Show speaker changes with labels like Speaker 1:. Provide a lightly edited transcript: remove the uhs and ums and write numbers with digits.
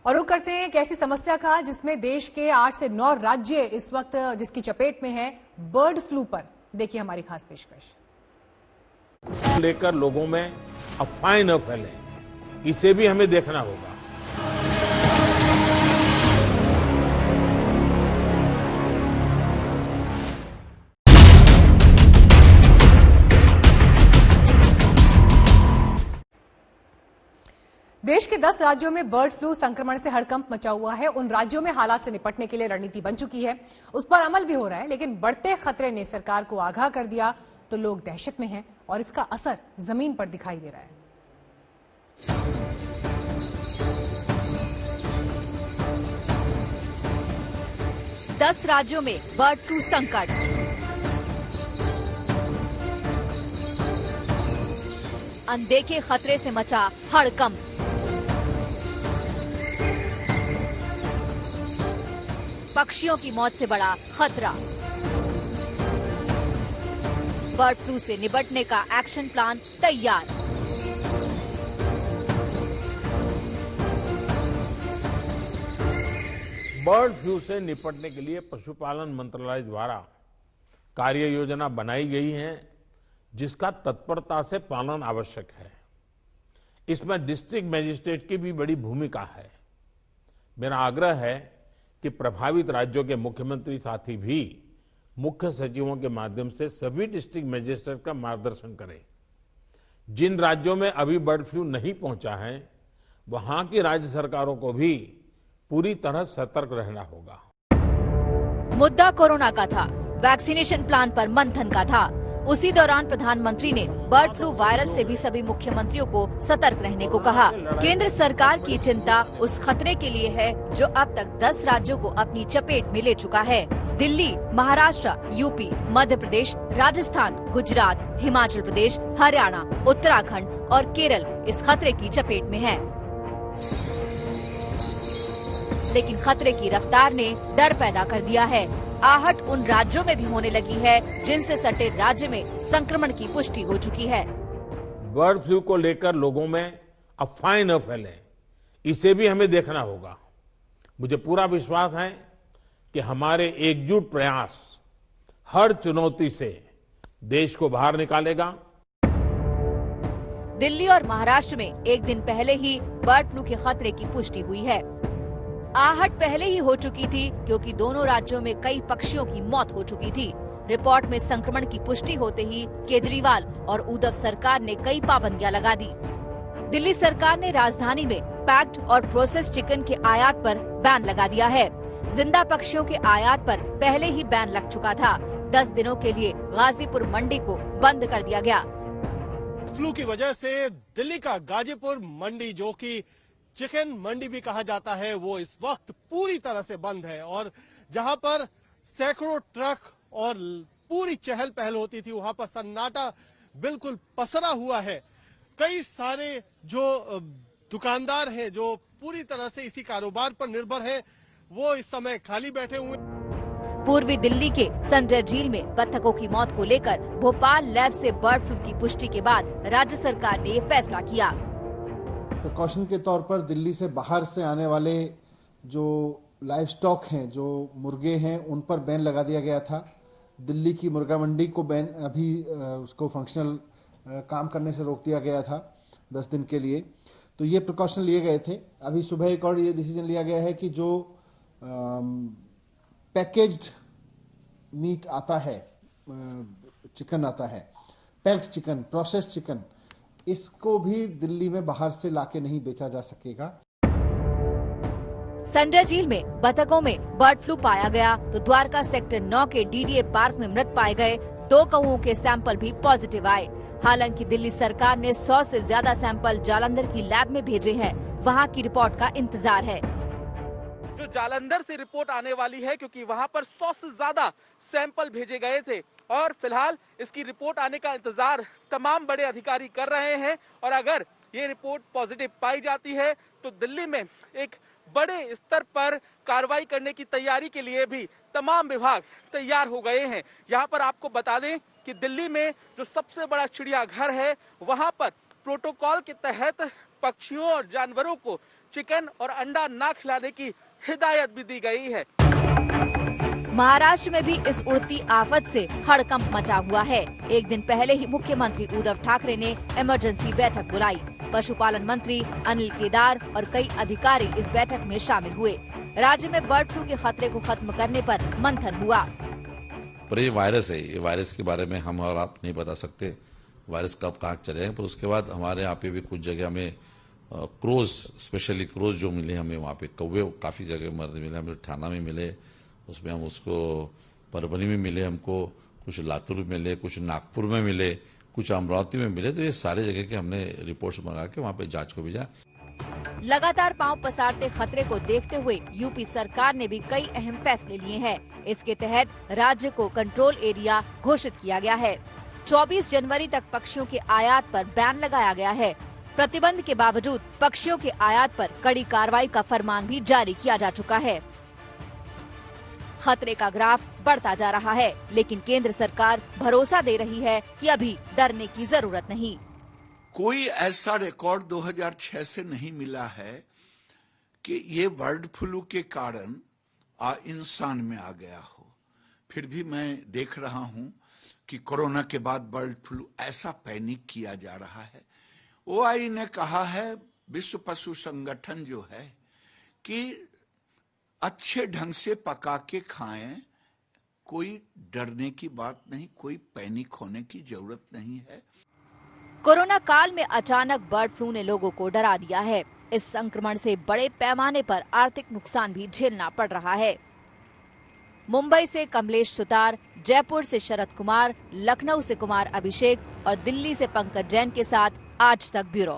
Speaker 1: और रुक करते हैं एक ऐसी समस्या का जिसमें देश के 8 से 9 राज्य इस वक्त जिसकी चपेट में है, बर्ड फ्लू पर देखिए हमारी खास पेशकश।
Speaker 2: लेकर लोगों में अफवाहें न फैले, इसे भी हमें देखना होगा।
Speaker 1: देश के 10 राज्यों में बर्ड फ्लू संक्रमण से हड़कंप मचा हुआ है। उन राज्यों में हालात से निपटने के लिए रणनीति बन चुकी है, उस पर अमल भी हो रहा है, लेकिन बढ़ते खतरे ने सरकार को आगाह कर दिया तो लोग दहशत में हैं और इसका असर जमीन पर दिखाई दे रहा है।
Speaker 3: दस राज्यों में बर्ड फ्लू संकट। अनदेखे खतरे से मचा हड़कंप। पक्षियों की मौत से बड़ा खतरा। बर्ड फ्लू से निपटने का एक्शन प्लान तैयार।
Speaker 2: बर्ड फ्लू से निपटने के लिए पशुपालन मंत्रालय द्वारा कार्य योजना बनाई गई है, जिसका तत्परता से पालन आवश्यक है। इसमें डिस्ट्रिक्ट मजिस्ट्रेट की भी बड़ी भूमिका है। मेरा आग्रह है कि प्रभावित राज्यों के मुख्यमंत्री साथी भी मुख्य सचिवों के माध्यम से सभी डिस्ट्रिक्ट मजिस्ट्रेट का मार्गदर्शन करें। जिन राज्यों में अभी बर्ड फ्लू नहीं पहुंचा है, वहां की राज्य सरकारों को भी पूरी तरह सतर्क रहना होगा।
Speaker 3: मुद्दा कोरोना का था, वैक्सीनेशन प्लान पर मंथन का था। उसी दौरान प्रधानमंत्री ने बर्ड फ्लू वायरस से भी सभी मुख्यमंत्रियों को सतर्क रहने को कहा। केंद्र सरकार की चिंता उस खतरे के लिए है जो अब तक 10 राज्यों को अपनी चपेट में ले चुका है। दिल्ली, महाराष्ट्र, यूपी, मध्य प्रदेश, राजस्थान, गुजरात, हिमाचल प्रदेश, हरियाणा, उत्तराखंड और केरल इस खतरे की चपेट में है। लेकिन खतरे की रफ्तार ने डर पैदा कर दिया है। आहट उन राज्यों में भी होने लगी है जिनसे सटे राज्य में संक्रमण की पुष्टि हो चुकी है।
Speaker 2: बर्ड फ्लू को लेकर लोगों में अफवाहें न फैले, इसे भी हमें देखना होगा। मुझे पूरा विश्वास है कि हमारे एकजुट प्रयास हर चुनौती से देश को बाहर निकालेगा।
Speaker 3: दिल्ली और महाराष्ट्र में एक दिन पहले ही बर्ड फ्लू के खतरे की पुष्टि हुई है। आहट पहले ही हो चुकी थी क्योंकि दोनों राज्यों में कई पक्षियों की मौत हो चुकी थी। रिपोर्ट में संक्रमण की पुष्टि होते ही केजरीवाल और उद्धव सरकार ने कई पाबंदियां लगा दी। दिल्ली सरकार ने राजधानी में पैक्ड और प्रोसेस्ड चिकन के आयात पर बैन लगा दिया है। जिंदा पक्षियों के आयात पर पहले ही बैन लग चुका था। 10 दिनों के लिए गाजीपुर मंडी को बंद कर दिया गया।
Speaker 4: फ्लू की वजह से दिल्ली का गाजीपुर मंडी, जो कि चिकन मंडी भी कहा जाता है, वो इस वक्त पूरी तरह से बंद है। और जहां पर सैकड़ों ट्रक और पूरी चहल पहल होती थी, वहां पर सन्नाटा बिल्कुल पसरा हुआ है। कई सारे जो दुकानदार हैं, जो पूरी तरह से इसी कारोबार पर निर्भर हैं, वो इस समय खाली बैठे हुए।
Speaker 3: पूर्वी दिल्ली के संजय झील में बत्तखों की मौत को लेकर भोपाल लैब से बर्ड फ्लू की पुष्टि के बाद राज्य सरकार ने ये फैसला किया।
Speaker 5: प्रिकॉशन के तौर पर दिल्ली से बाहर से आने वाले जो लाइव स्टॉक हैं, जो मुर्गे हैं, उन पर बैन लगा दिया गया था। दिल्ली की मुर्गा मंडी को बैन अभी उसको फंक्शनल काम करने से रोक दिया गया था 10 दिन के लिए। तो ये प्रिकॉशन लिए गए थे। अभी सुबह एक और ये डिसीजन लिया गया है कि जो पैकेज्ड मीट आता है, चिकन आता है, पैक्ड चिकन, प्रोसेस्ड चिकन, इसको भी दिल्ली में बाहर से लाके नहीं बेचा जा सकेगा।
Speaker 3: संजय झील में बतखों में बर्ड फ्लू पाया गया तो द्वारका सेक्टर 9 के डीडीए पार्क में मृत पाए गए 2 कौओं के सैंपल भी पॉजिटिव आए। हालांकि दिल्ली सरकार ने 100 से ज्यादा सैंपल जालंधर की लैब में भेजे हैं। वहां की रिपोर्ट का इंतजार है।
Speaker 6: जो जालंधर से रिपोर्ट आने वाली है, क्योंकि वहां पर 100 से ज्यादा सैंपल भेजे गए थे और फिलहाल इसकी रिपोर्ट आने का इंतजार तमाम बड़े अधिकारी कर रहे हैं। और अगर ये रिपोर्ट पॉजिटिव पाई जाती है तो दिल्ली में एक बड़े स्तर पर कार्रवाई करने की तैयारी के लिए भी तमाम विभाग तैयार हो गए हैं। यहाँ पर आपको बता दें कि दिल्ली में जो सबसे बड़ा चिड़ियाघर है, वहां पर प्रोटोकॉल के तहत पक्षियों और जानवरों को चिकन और अंडा ना खिलाने की हिदायत भी दी गई है।
Speaker 3: महाराष्ट्र में भी इस उड़ती आफत से हड़कंप मचा हुआ है। एक दिन पहले ही मुख्यमंत्री उद्धव ठाकरे ने इमरजेंसी बैठक बुलाई। पशुपालन मंत्री अनिल केदार और कई अधिकारी इस बैठक में शामिल हुए। राज्य में बर्ड फ्लू के खतरे को खत्म करने पर मंथन हुआ।
Speaker 7: पर ये वायरस है, ये वायरस के बारे में हम और आप नहीं बता सकते वायरस कब कहाँ चले। पर उसके बाद हमारे यहाँ पे भी कुछ जगह में क्रोज, स्पेशली क्रोज जो मिले हमें, वहाँ पे कौवे काफी जगह मरने मिले, हमें ठाणा में मिले, उसमें हम उसको परभनी में मिले, हमको कुछ लातूर में मिले, कुछ नागपुर में मिले, कुछ अमरावती में मिले। तो ये सारे जगह के हमने रिपोर्ट्स मंगा के वहाँ पे जांच को भेजा।
Speaker 3: लगातार पांव पसारते खतरे को देखते हुए यूपी सरकार ने भी कई अहम फैसले लिए हैं। इसके तहत राज्य को कंट्रोल एरिया घोषित किया गया है। 24 जनवरी तक पक्षियों के आयात पर बैन लगाया गया है। प्रतिबंध के बावजूद पक्षियों के आयात पर कड़ी कार्रवाई का फरमान भी जारी किया जा चुका है। खतरे का ग्राफ बढ़ता जा रहा है, लेकिन केंद्र सरकार भरोसा दे रही है कि अभी डरने की जरूरत नहीं।
Speaker 8: कोई ऐसा रिकॉर्ड 2006 से नहीं मिला है कि ये बर्ड फ्लू के कारण इंसान में आ गया हो। फिर भी मैं देख रहा हूं कि कोरोना के बाद बर्ड फ्लू ऐसा पैनिक किया जा रहा है। ओआई ने कहा है, विश्व पशु संगठन जो है, कि अच्छे ढंग से पका के खाएं, कोई डरने की बात नहीं, कोई पैनिक होने की जरूरत नहीं है।
Speaker 3: कोरोना काल में अचानक बर्ड फ्लू ने लोगों को डरा दिया है। इस संक्रमण से बड़े पैमाने पर आर्थिक नुकसान भी झेलना पड़ रहा है। मुंबई से कमलेश सुतार, जयपुर से शरद कुमार, लखनऊ से कुमार अभिषेक और दिल्ली से पंकज जैन के साथ आज तक ब्यूरो।